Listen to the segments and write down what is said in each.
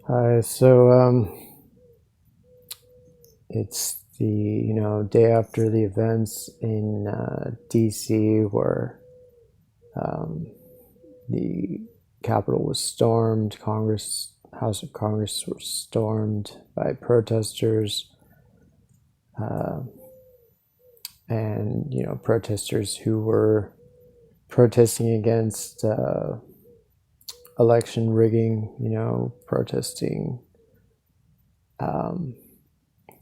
Hi. It's the day after the events in D.C. where um, the Capitol was stormed. House of Congress was stormed by protesters, uh, and protesters who were protesting against election rigging. Protesting um,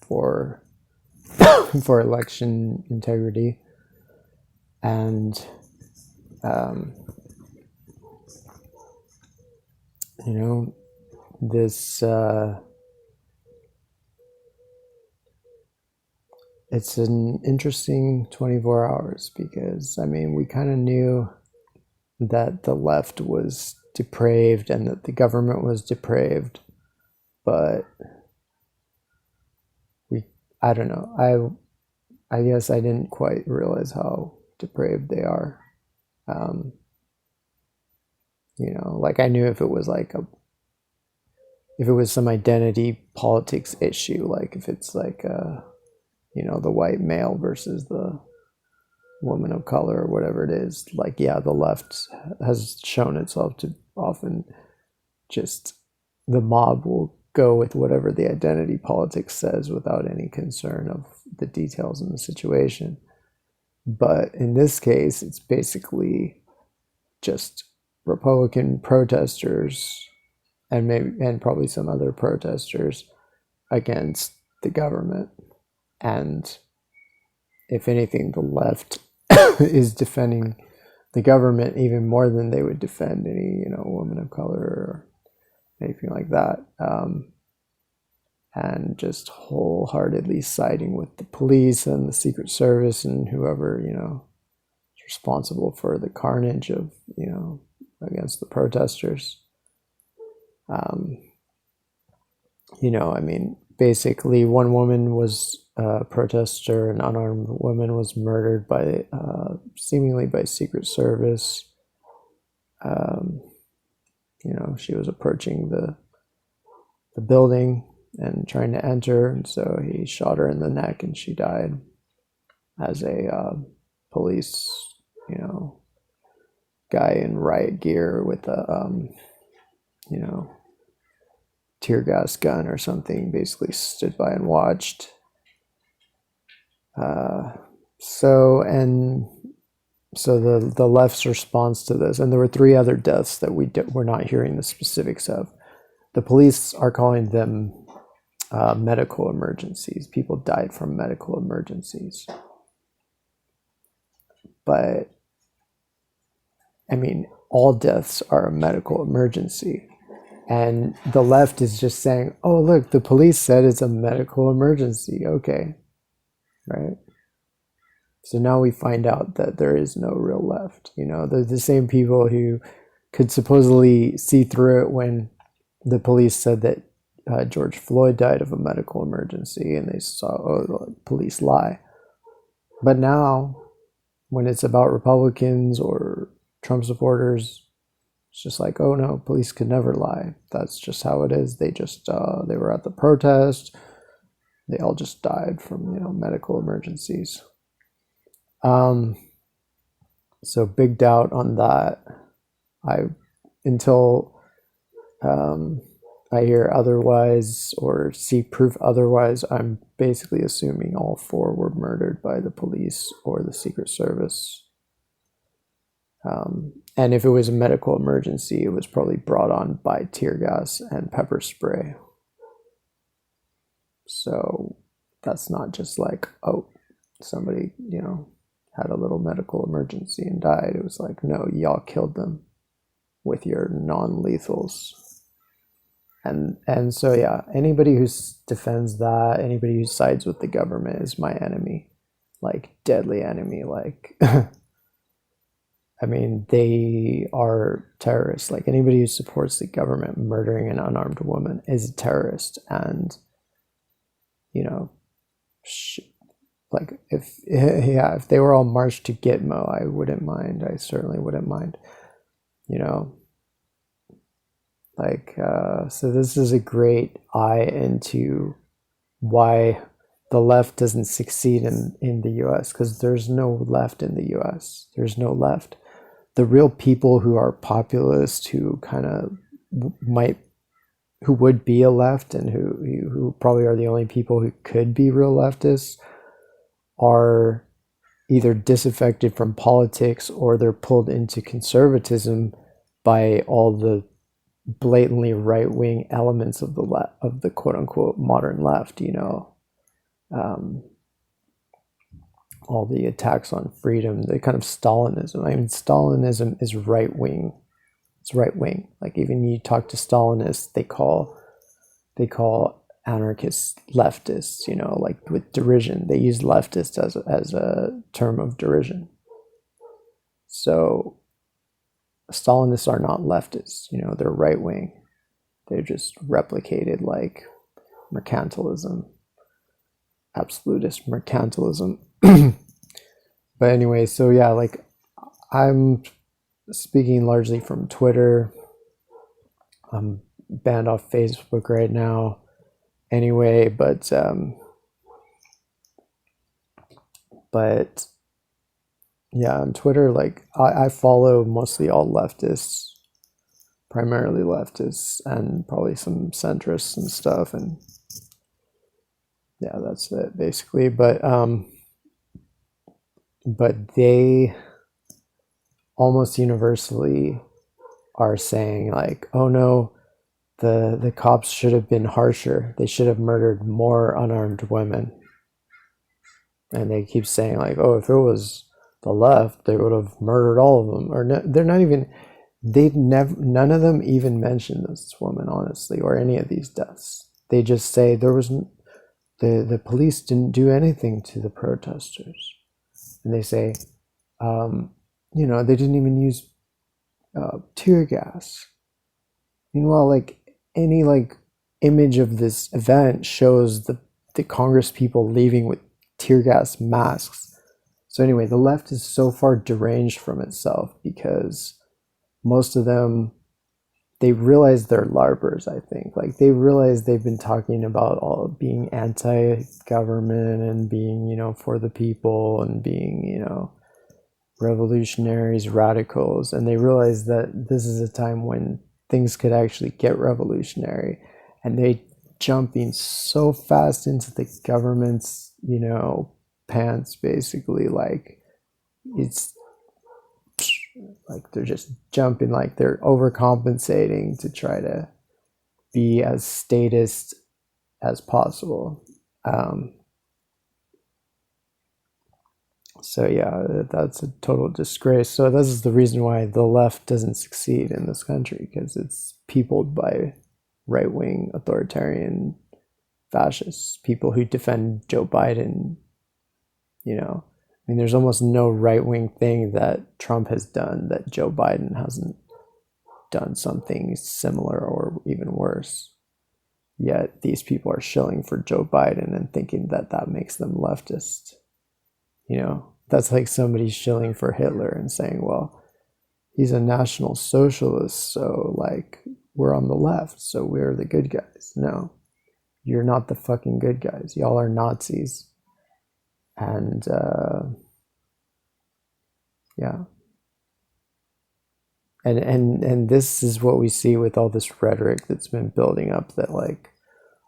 for for election integrity. And um, you know this it's an interesting 24 hours, because we kind of knew that the left was depraved and that the government was depraved, but we I don't know, I guess I didn't quite realize how depraved they are. um like, I knew if it was some identity politics issue, like if it's like the white male versus the woman of color or whatever it is, like, yeah, the left has shown itself to often just, the mob will go with whatever the identity politics says without any concern of the details in the situation. But in this case, it's basically just Republican protesters, and probably some other protesters, against the government. And if anything, the left is defending the government even more than they would defend any woman of color or anything like that. And just wholeheartedly siding with the police and the Secret Service and whoever is responsible for the carnage of against the protesters. um, Basically, one woman was a protester, an unarmed woman was murdered by seemingly by Secret Service. Um, she was approaching the building and trying to enter, and so he shot her in the neck, and she died as a police, guy in riot gear with a you know tear gas gun or something, basically stood by and watched. Uh, so and so the left's response to this, and there were three other deaths that we're not hearing the specifics of. The police are calling them medical emergencies. People died from medical emergencies. But all deaths are a medical emergency. And the left is just saying, oh, look, the police said it's a medical emergency. Okay, right? So now we find out that there is no real left. They're the same people who could supposedly see through it when the police said that George Floyd died of a medical emergency, and they saw, oh, the police lie. But now, when it's about Republicans or Trump supporters, it's just like, oh no, police could never lie. That's just how it is. They were at the protest. They all just died from medical emergencies. Um, so big doubt on that. I until I hear otherwise or see proof otherwise, I'm basically assuming all four were murdered by the police or the Secret Service. And if it was a medical emergency, it was probably brought on by tear gas and pepper spray. So that's not just like, oh, somebody, had a little medical emergency and died. It was like, no, y'all killed them with your non-lethals. And so, yeah, anybody who defends that, anybody who sides with the government is my enemy, like deadly enemy. Like, they are terrorists. Like, anybody who supports the government murdering an unarmed woman is a terrorist. And like, if they were all marched to Gitmo, I wouldn't mind. I certainly wouldn't mind. Like, so this is a great eye into why the left doesn't succeed in the US, because there's no left in the US. There's no left. The real people who are populist, who kind of might, who would be a left and who probably are the only people who could be real leftists, are either disaffected from politics or they're pulled into conservatism by all the blatantly right-wing elements of the quote-unquote modern left, um, all the attacks on freedom, the kind of Stalinism. I mean, Stalinism is right-wing. It's right-wing. Like, even you talk to Stalinists, they call anarchists leftists, like with derision. They use leftist as a term of derision. So Stalinists are not leftists, they're right-wing. They're just replicated like mercantilism, absolutist mercantilism. But anyway, so yeah, like, I'm speaking largely from Twitter. I'm banned off Facebook right now anyway, but yeah, on Twitter, like, I follow mostly all leftists, primarily leftists, and probably some centrists and stuff, and yeah, that's it basically. But they almost universally are saying like, oh no, the cops should have been harsher. They should have murdered more unarmed women. And they keep saying like, oh, if it was the left, they would have murdered all of them. Or no, they're not even. They've never. None of them even mention this woman, honestly, or any of these deaths. They just say there was the police didn't do anything to the protesters, and they say, they didn't even use tear gas. Meanwhile, like, any like image of this event shows the Congress people leaving with tear gas masks. So anyway, the left is so far deranged from itself because most of them, they realize they're LARPers, I think. Like, they realize they've been talking about all being anti-government and being, for the people and being, revolutionaries, radicals. And they realize that this is a time when things could actually get revolutionary. And they jumping so fast into the government's, pants, basically. Like, it's like they're just jumping, like they're overcompensating to try to be as statist as possible. So yeah, that's a total disgrace. So this is the reason why the left doesn't succeed in this country, because it's peopled by right-wing authoritarian fascists, people who defend Joe Biden. I mean, there's almost no right-wing thing that Trump has done that Joe Biden hasn't done something similar or even worse. Yet these people are shilling for Joe Biden and thinking that that makes them leftist. That's like somebody shilling for Hitler and saying, well, he's a national socialist, so like we're on the left, so we're the good guys. No, you're not the fucking good guys. Y'all are Nazis. And yeah. And this is what we see with all this rhetoric that's been building up, that like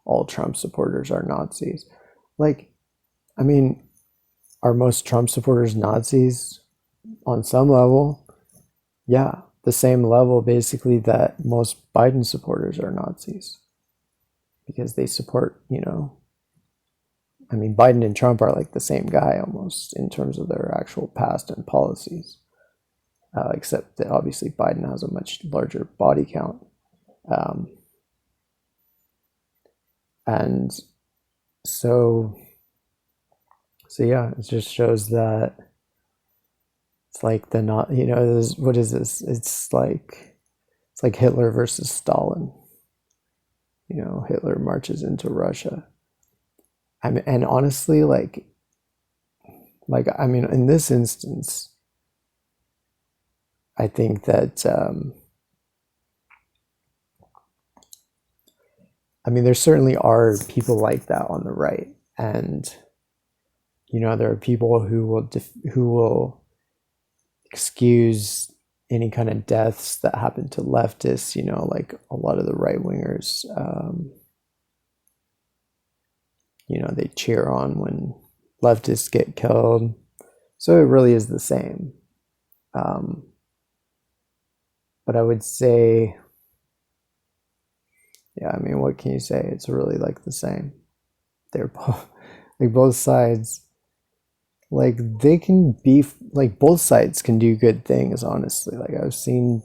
all Trump supporters are Nazis. Like, I mean, are most Trump supporters Nazis? On some level, yeah. The same level, basically, that most Biden supporters are Nazis. Because they support, I mean, Biden and Trump are like the same guy almost in terms of their actual past and policies. Except that obviously Biden has a much larger body count. And so yeah, it just shows that it's like the not, what is this? It's like Hitler versus Stalin. Hitler marches into Russia. I mean, and honestly, I mean, in this instance, I think that I mean, there certainly are people like that on the right, and there are people who will excuse any kind of deaths that happen to leftists. Like a lot of the right wingers, they cheer on when leftists get killed. So it really is the same. But I would say, yeah, I mean, what can you say? It's really like the same. They're both, like both sides, like they can be, like both sides can do good things, honestly. Like I've seen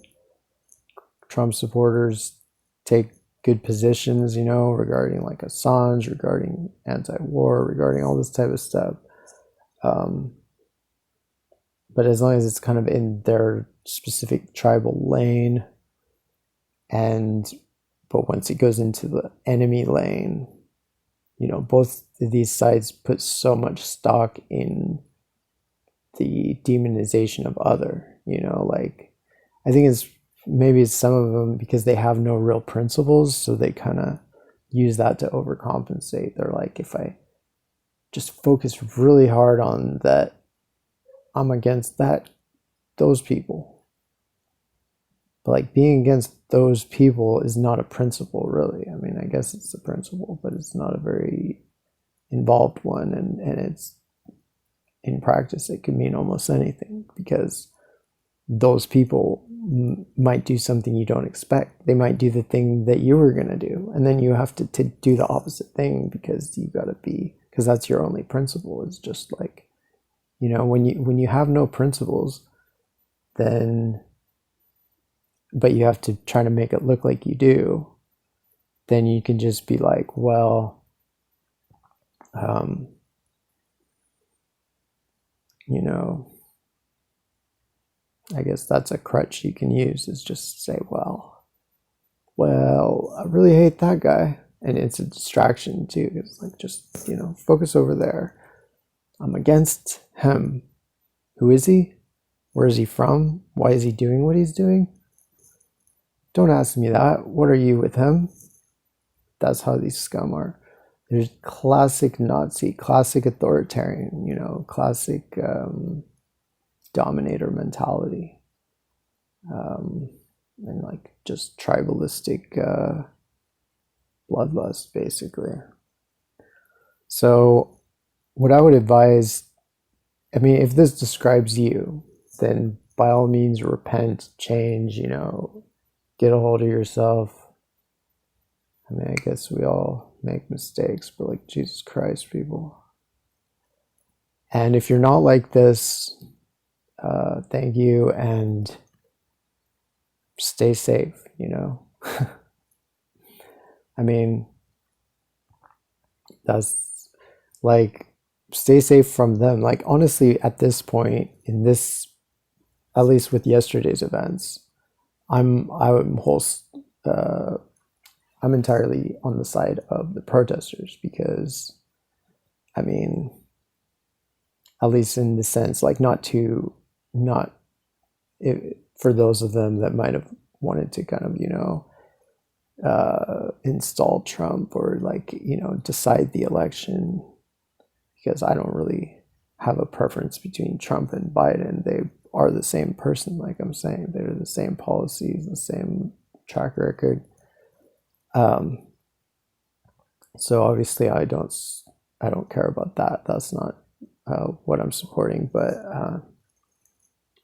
Trump supporters take good positions, regarding like Assange, regarding anti-war, regarding all this type of stuff. But as long as it's kind of in their specific tribal lane, but once it goes into the enemy lane, both of these sides put so much stock in the demonization of other, like I think maybe it's some of them because they have no real principles, so they kind of use that to overcompensate. They're like, if I just focus really hard on that, I'm against those people. But like being against those people is not a principle, really. I mean, I guess it's a principle, but it's not a very involved one, and it's in practice it could mean almost anything, because those people might do something you don't expect. They might do the thing that you were going to do, and then you have to do the opposite thing because because that's your only principle. It's just like, when you have no principles, then, but you have to try to make it look like you do, then you can just be like, well, I guess that's a crutch you can use, is just say, well, I really hate that guy. And it's a distraction too. It's like, just, focus over there. I'm against him. Who is he? Where is he from? Why is he doing what he's doing? Don't ask me that. What are you with him? That's how these scum are. There's classic Nazi, classic authoritarian, classic dominator mentality, and like just tribalistic bloodlust, basically. So what I would advise, I mean, if this describes you, then by all means repent, change, get a hold of yourself. I mean, I guess we all make mistakes, but like, Jesus Christ, people. And if you're not like this, thank you, and stay safe, I mean, that's like, stay safe from them. Like, honestly, at this point, at least with yesterday's events, I'm entirely on the side of the protesters, because, I mean, at least in the sense, like, for those of them that might have wanted to kind of, install Trump, or like, decide the election, because I don't really have a preference between Trump and Biden. They are the same person, like I'm saying. They're the same policies, the same track record. So obviously I don't care about that. That's not what I'm supporting, but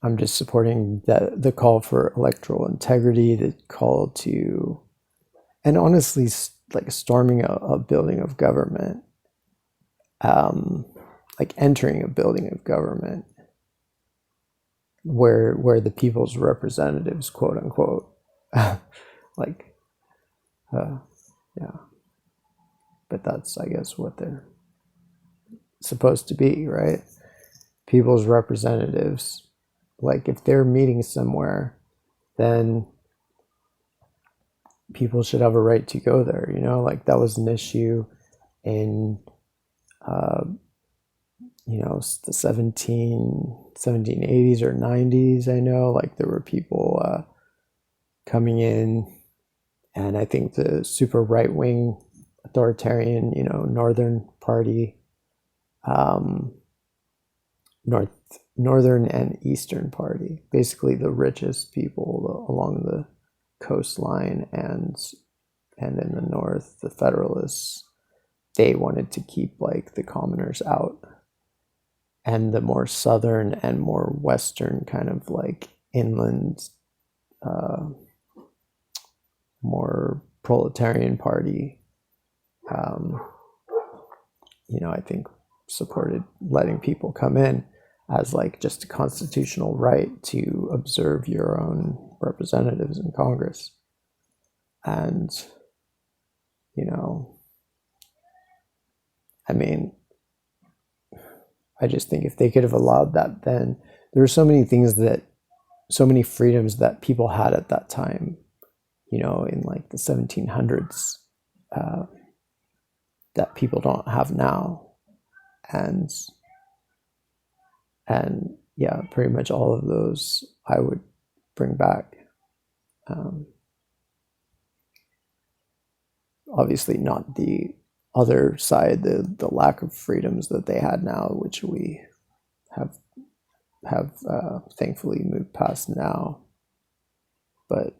I'm just supporting the call for electoral integrity, the call to, and honestly, like storming a building of government, like entering a building of government where the people's representatives, quote unquote, like, yeah, but that's, I guess, what they're supposed to be, right? People's representatives. Like, if they're meeting somewhere, then people should have a right to go there, like that was an issue in the 1780s or 90s. I know, like, there were people coming in, and I think the super right wing authoritarian, northern party, um, northern and eastern party, basically the richest people along the coastline, and in the north, the Federalists, they wanted to keep like the commoners out, and the more southern and more western kind of like inland, uh, more proletarian party, um, I think supported letting people come in as like just a constitutional right to observe your own representatives in Congress. And, I mean, I just think if they could have allowed that, then there were so many freedoms that people had at that time, in like the 1700s, that people don't have now. And yeah, pretty much all of those I would bring back. Obviously not the other side, the lack of freedoms that they had now, which we have thankfully moved past now. But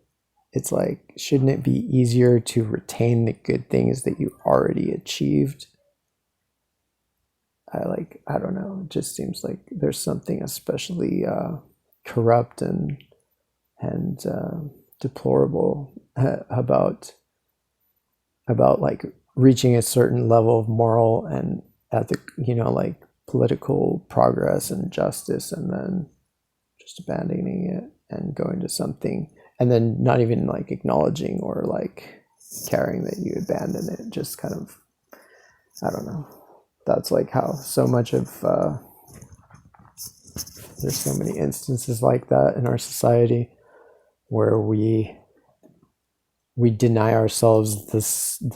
it's like, shouldn't it be easier to retain the good things that you already achieved? I don't know, it just seems like there's something especially corrupt and deplorable about like reaching a certain level of moral and ethic, like political progress and justice, and then just abandoning it and going to something, and then not even like acknowledging or like caring that you abandon it. Just kind of, I don't know. That's like how so much of there's so many instances like that in our society, where we deny ourselves the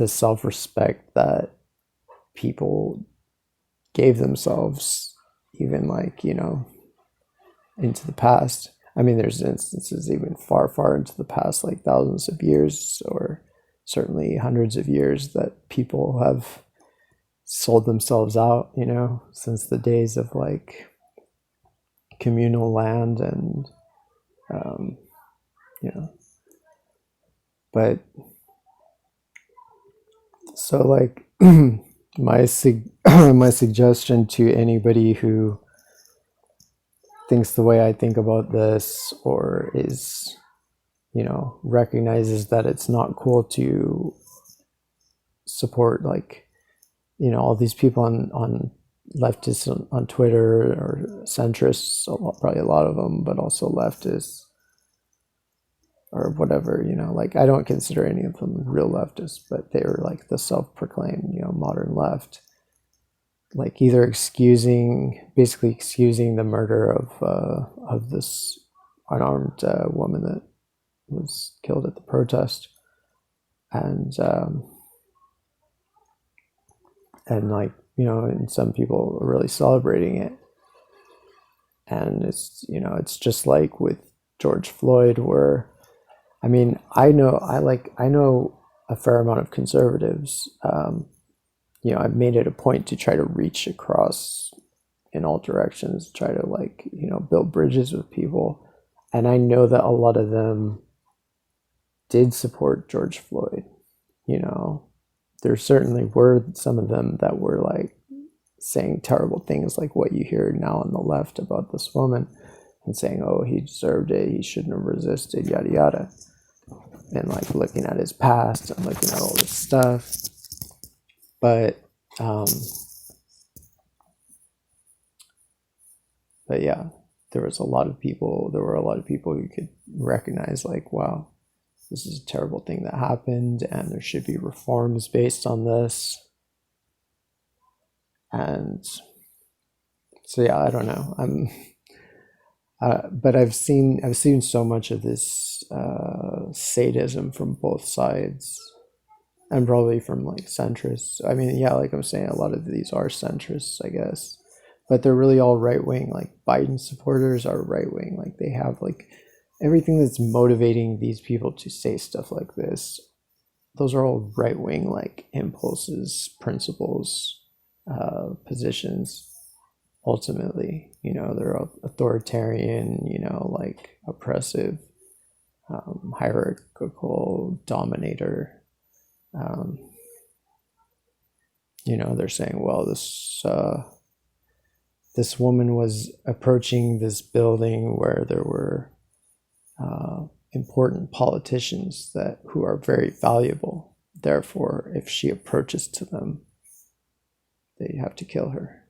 self-respect that people gave themselves, even like, into the past. I mean, there's instances even far into the past, like thousands of years, or certainly hundreds of years, that people have sold themselves out, since the days of like communal land, and but so like my my suggestion to anybody who thinks the way I think about this, or is, recognizes that it's not cool to support like, all these people on leftists on Twitter, or centrists, probably a lot of them, but also leftists or whatever, like I don't consider any of them real leftists, but they were like the self-proclaimed, modern left, like either basically excusing the murder of this unarmed woman that was killed at the protest, and like, and some people are really celebrating it. And it's, it's just like with George Floyd, where, I mean, I know a fair amount of conservatives. I've made it a point to try to reach across in all directions, try to like, build bridges with people. And I know that a lot of them did support George Floyd. There certainly were some of them that were like saying terrible things, like what you hear now on the left about this woman, and saying, oh, he deserved it, he shouldn't have resisted, yada yada, and like looking at his past and looking at all this stuff. But yeah, there were a lot of people who could recognize like, wow, this is a terrible thing that happened, and there should be reforms based on this. And so yeah, I don't know. But I've seen so much of this sadism from both sides, and probably from like centrists. I mean, yeah, like I'm saying, a lot of these are centrists, I guess, but they're really all right wing. Like Biden supporters are right wing. Like they have like everything that's motivating these people to say stuff like this. those are all right-wing like impulses, principles, positions. Ultimately, they're authoritarian, like oppressive, hierarchical dominator. um, they're saying, well, this woman was approaching this building where there were important politicians who are very valuable. Therefore, if she approaches to them, they have to kill her.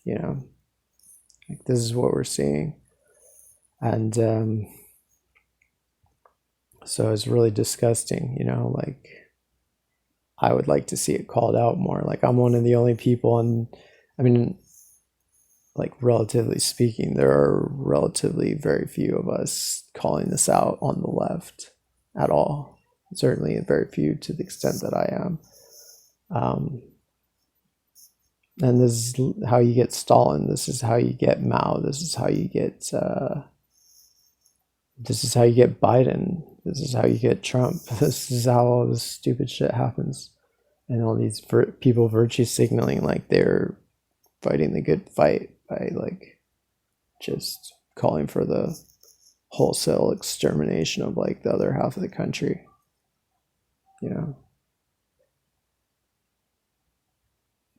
Like, this is what we're seeing. And so it's really disgusting, like, I would like to see it called out more. Like, I'm one of the only people, and I mean, like, relatively speaking, there are relatively very few of us calling this out on the left at all. Certainly very few to the extent that I am. And this is how you get Stalin. This is how you get Mao. This is how you get Biden. This is how you get Trump. This is how all this stupid shit happens. And all these people virtue signaling like they're fighting the good fight by like just calling for the wholesale extermination of like the other half of the country.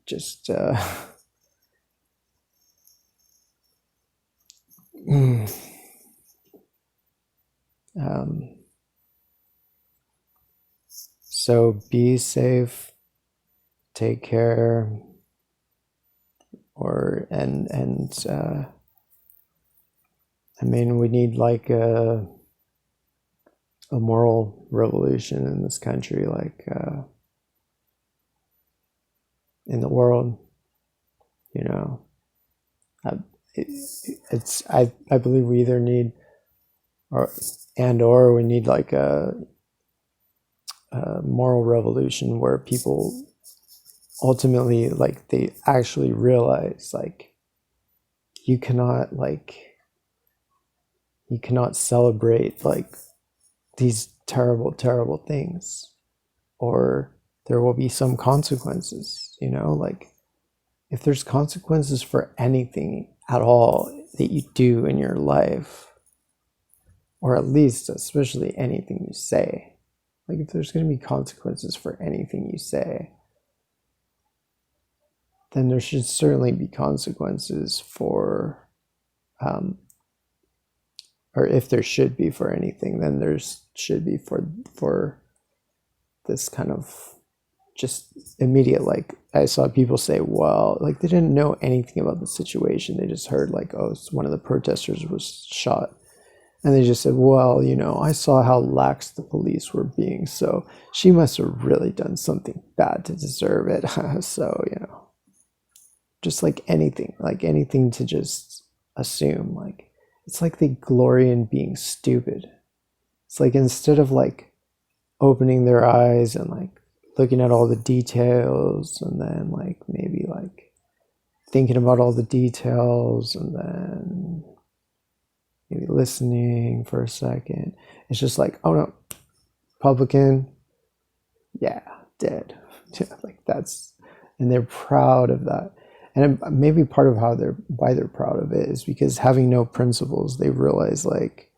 Just so be safe, take care, I mean, we need like a moral revolution in this country, like in the world. I believe we either need or we need like a moral revolution where people ultimately, like, they actually realize like you cannot celebrate like these terrible things, or there will be some consequences. Like, if there's consequences for anything at all that you do in your life, or at least especially anything you say, like, if there's going to be consequences for anything you say, then there should certainly be consequences for or if there should be for anything, then there should be for this kind of just immediate, like, I saw people say, well, like, they didn't know anything about the situation. They just heard like, oh, one of the protesters was shot. And they just said, well, I saw how lax the police were being, so she must have really done something bad to deserve it. So, just like anything to just assume. Like, it's like they glory in being stupid. It's like, instead of like opening their eyes and like looking at all the details, and then like maybe like thinking about all the details, and then maybe listening for a second, it's just like, oh no, Republican, yeah, dead. Like, that's, and they're proud of that. And maybe part of why they're proud of it is because, having no principles, they realize like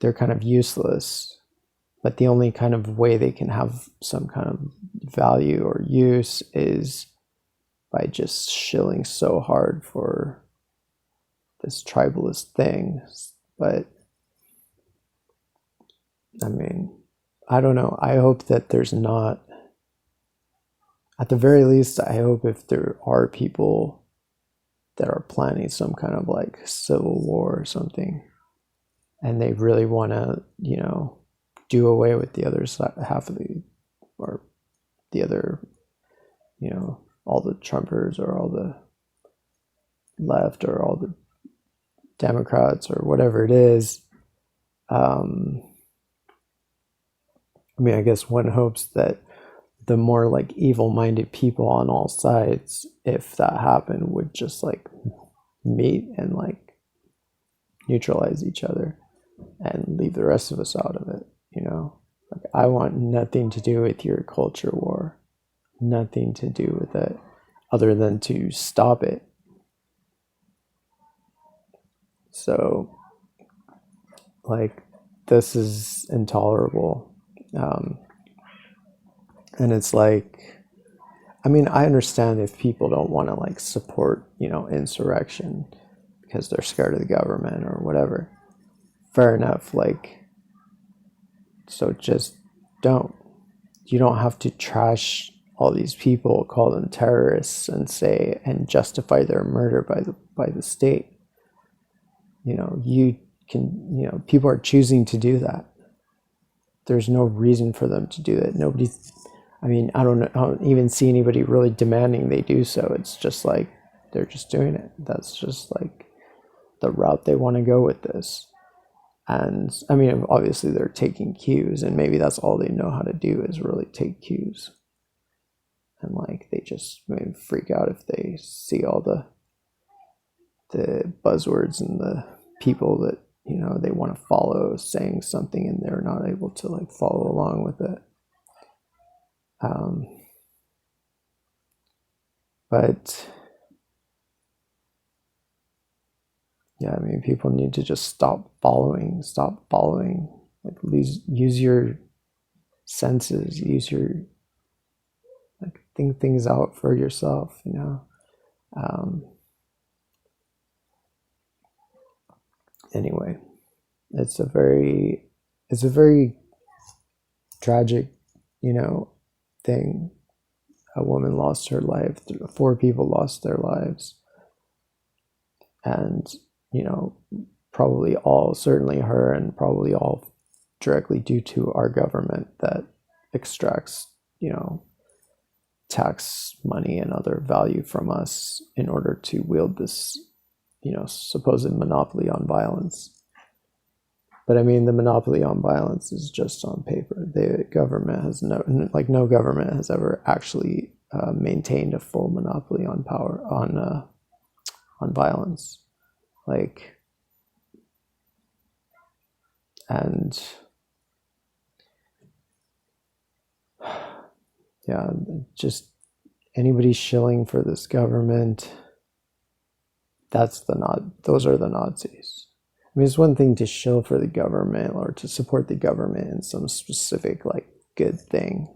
they're kind of useless. But the only kind of way they can have some kind of value or use is by just shilling so hard for this tribalist thing. But I mean, I don't know. I hope that there's not, at the very least, I hope if there are people that are planning some kind of like civil war or something, and they really want to, do away with the other half of or the other, all the Trumpers, or all the left, or all the Democrats, or whatever it is. I mean, I guess one hopes that the more like evil-minded people on all sides, if that happened, would just like meet and like neutralize each other and leave the rest of us out of it. Like, I want nothing to do with your culture war, nothing to do with it other than to stop it. So, like, this is intolerable. And it's like, I mean, I understand if people don't want to like support, insurrection because they're scared of the government or whatever. Fair enough. Like, so just don't. You don't have to trash all these people, call them terrorists, and justify their murder by the state. You can. People are choosing to do that. There's no reason for them to do it. I mean, I don't even see anybody really demanding they do so. It's just like they're just doing it. That's just like the route they want to go with this. And I mean, obviously they're taking cues, and maybe that's all they know how to do is really take cues. And like they just maybe freak out if they see all the buzzwords and the people that they want to follow saying something, and they're not able to like follow along with it. But yeah, I mean, people need to just stop following, like use your senses, like think things out for yourself, Anyway, it's a very tragic, thing. A woman lost her life, 4 people lost their lives. And, probably all, certainly her, and probably all directly due to our government that extracts, tax money and other value from us in order to wield this, supposed monopoly on violence. But I mean, the monopoly on violence is just on paper. The government has no government has ever actually maintained a full monopoly on power, on violence. Like, and yeah, just anybody shilling for this government, those are the Nazis. I mean, it's one thing to shill for the government or to support the government in some specific like good thing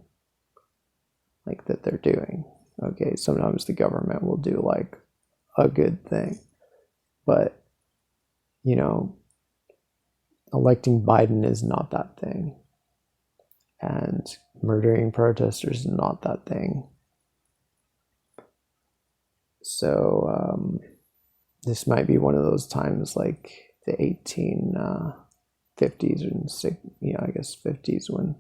like that they're doing. Okay, sometimes the government will do like a good thing, but electing Biden is not that thing, and murdering protesters is not that thing. So this might be one of those times like the 1850s and I guess 50s, when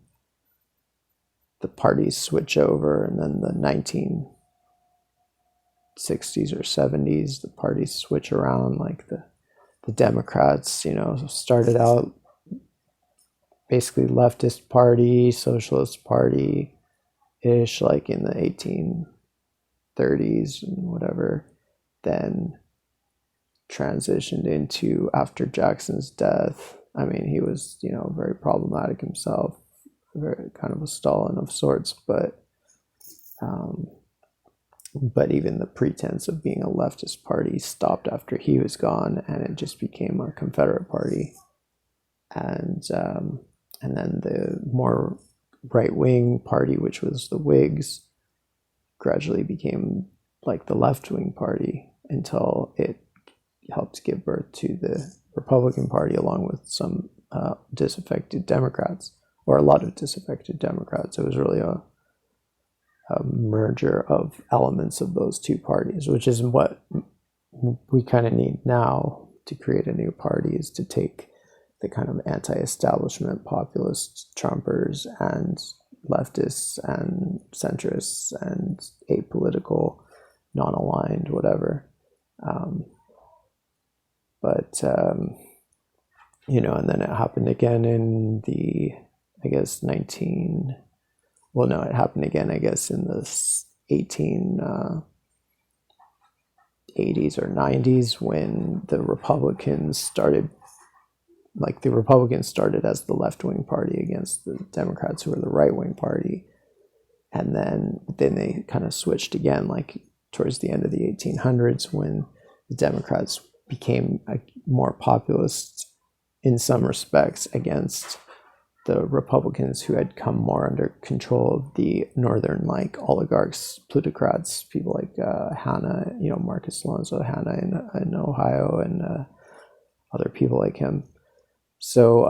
the parties switch over, and then the 1960s or 70s the parties switch around. Like the Democrats, started out basically leftist party, socialist party ish, like in the 1830s and whatever, then transitioned into, after Jackson's death, I mean, he was, very problematic himself, very kind of a Stalin of sorts, but even the pretense of being a leftist party stopped after he was gone, and it just became a Confederate party. And then the more right-wing party, which was the Whigs, gradually became like the left-wing party until it helped give birth to the Republican Party, along with some disaffected Democrats, or a lot of disaffected Democrats. It was really a merger of elements of those two parties, which is what we kind of need now to create a new party, is to take the kind of anti-establishment populist Trumpers and leftists and centrists and apolitical, non-aligned, whatever. And then it happened again in the, I guess, it happened again, I guess, in the 1880s or 90s, when the Republicans started like the Republicans started as the left-wing party against the Democrats, who were the right-wing party, and then they kind of switched again, like towards the end of the 1800s, when the Democrats became more populist in some respects against the Republicans, who had come more under control of the northern, like, oligarchs, plutocrats, people like Hanna, Marcus Alonzo Hanna in Ohio, and other people like him. So,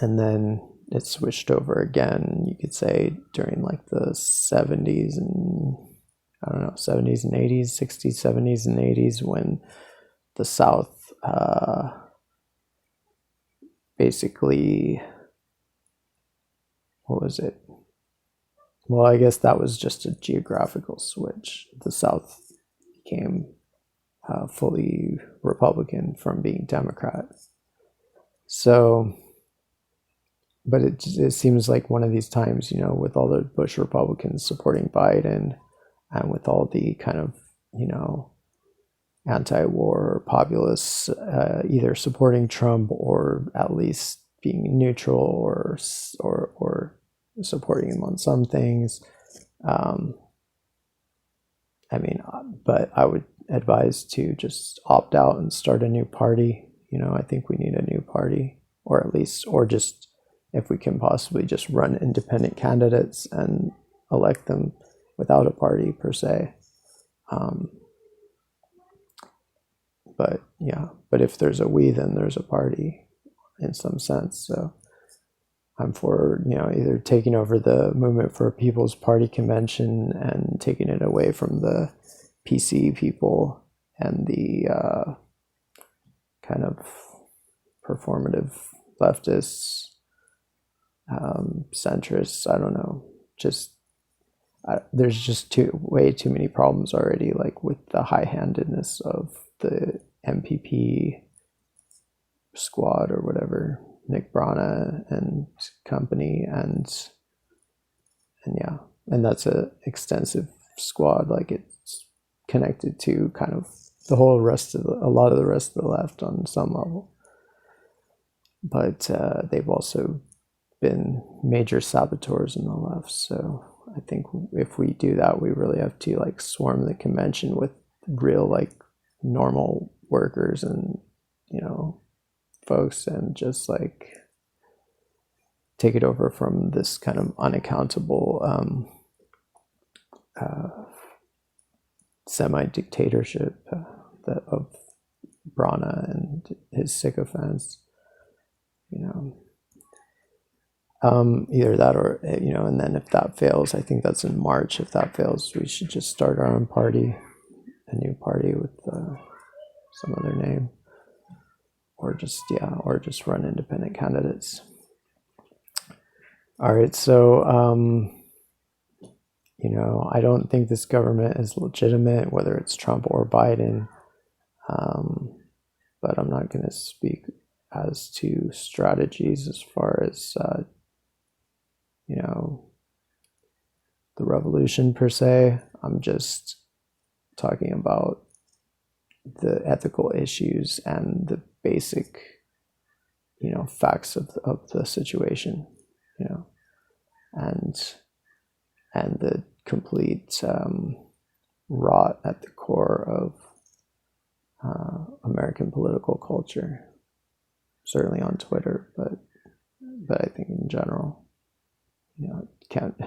and then it switched over again, you could say, during like the 70s and, I don't know, 70s and 80s, 60s, 70s and 80s, when the South basically, what was it? Well, I guess that was just a geographical switch. The South became fully Republican from being Democrat. So, but it seems like one of these times, with all the Bush Republicans supporting Biden, and with all the kind of, anti-war populists either supporting Trump or at least being neutral or supporting him on some things. But I would advise to just opt out and start a new party. I think we need a new party, or just, if we can possibly just run independent candidates and elect them without a party per se. But if there's a we, then there's a party in some sense. So I'm for, either taking over the Movement for a People's Party convention and taking it away from the PC people and the kind of performative leftists, centrists. I don't know. There's just way too many problems already, like with the high-handedness of the MPP squad or whatever, Nick Brana and company, and that's a extensive squad. Like, it's connected to kind of the whole a lot of the rest of the left on some level, but they've also been major saboteurs in the left. So I think if we do that, we really have to like swarm the convention with real, like, normal workers and folks, and just like take it over from this kind of unaccountable semi-dictatorship of Brana and his sycophants. Either that or, and then if that fails, I think that's in March. If that fails, we should just start our own party, a new party with some other name, or just run independent candidates. All right, so I don't think this government is legitimate, whether it's Trump or Biden, but I'm not going to speak as to strategies as far as the revolution per se. I'm just talking about the ethical issues and the basic, facts of the situation, and the complete rot at the core of American political culture, certainly on Twitter, but I think in general, it can't.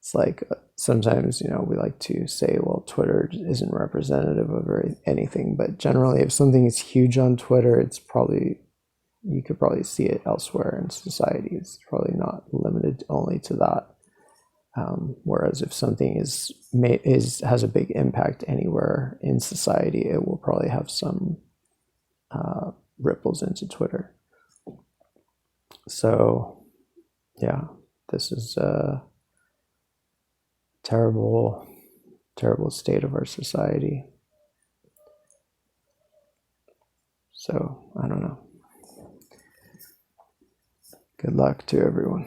It's like sometimes, we like to say, well, Twitter isn't representative of anything, but generally, if something is huge on Twitter, you could probably see it elsewhere in society. It's probably not limited only to that. Whereas if something has a big impact anywhere in society, it will probably have some ripples into Twitter. So, yeah, this is a terrible, terrible state of our society. So, I don't know. Good luck to everyone.